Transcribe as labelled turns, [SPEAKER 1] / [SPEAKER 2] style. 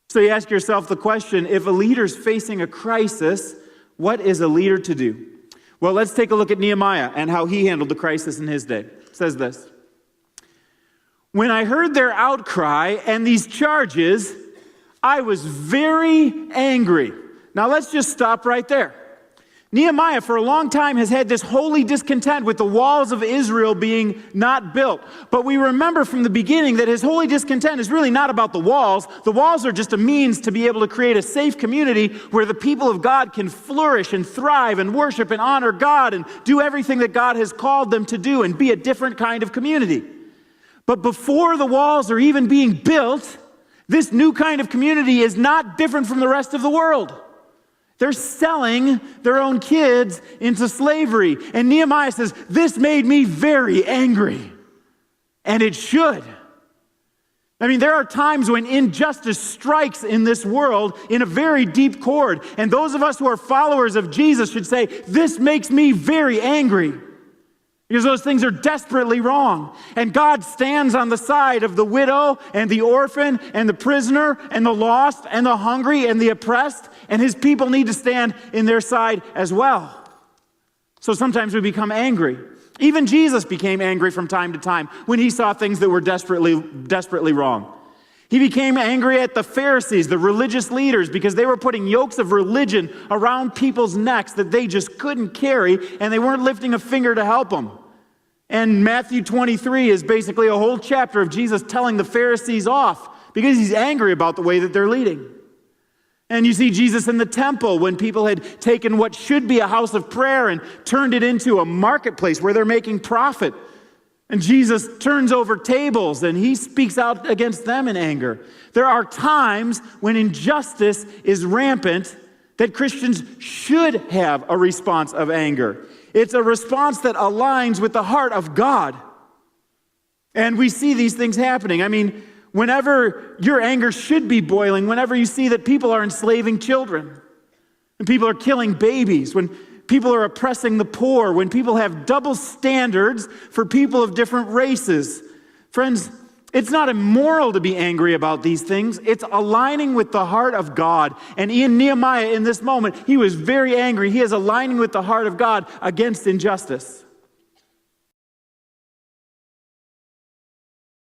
[SPEAKER 1] So you ask yourself the question, if a leader's facing a crisis, what is a leader to do? Well, let's take a look at Nehemiah and how he handled the crisis in his day. It says this: "When I heard their outcry and these charges, I was very angry." Now let's just stop right there. Nehemiah for a long time has had this holy discontent with the walls of Israel being not built. But we remember from the beginning that his holy discontent is really not about the walls. The walls are just a means to be able to create a safe community where the people of God can flourish and thrive and worship and honor God and do everything that God has called them to do and be a different kind of community. But before the walls are even being built, this new kind of community is not different from the rest of the world. They're selling their own kids into slavery. And Nehemiah says, this made me very angry. And it should. I mean, there are times when injustice strikes in this world in a very deep chord. And those of us who are followers of Jesus should say, this makes me very angry. Because those things are desperately wrong. And God stands on the side of the widow and the orphan and the prisoner and the lost and the hungry and the oppressed. And his people need to stand in their side as well. So sometimes we become angry. Even Jesus became angry from time to time when he saw things that were desperately wrong. He became angry at the Pharisees, the religious leaders, because they were putting yokes of religion around people's necks that they just couldn't carry, and they weren't lifting a finger to help them. And Matthew 23 is basically a whole chapter of Jesus telling the Pharisees off because he's angry about the way that they're leading. And you see Jesus in the temple when people had taken what should be a house of prayer and turned it into a marketplace where they're making profit. And Jesus turns over tables and he speaks out against them in anger. There are times when injustice is rampant that Christians should have a response of anger. It's a response that aligns with the heart of God. And we see these things happening. I mean, whenever your anger should be boiling, whenever you see that people are enslaving children, and people are killing babies, when people are oppressing the poor, when people have double standards for people of different races. Friends, it's not immoral to be angry about these things. It's aligning with the heart of God. And in Nehemiah, in this moment, he was very angry. He is aligning with the heart of God against injustice.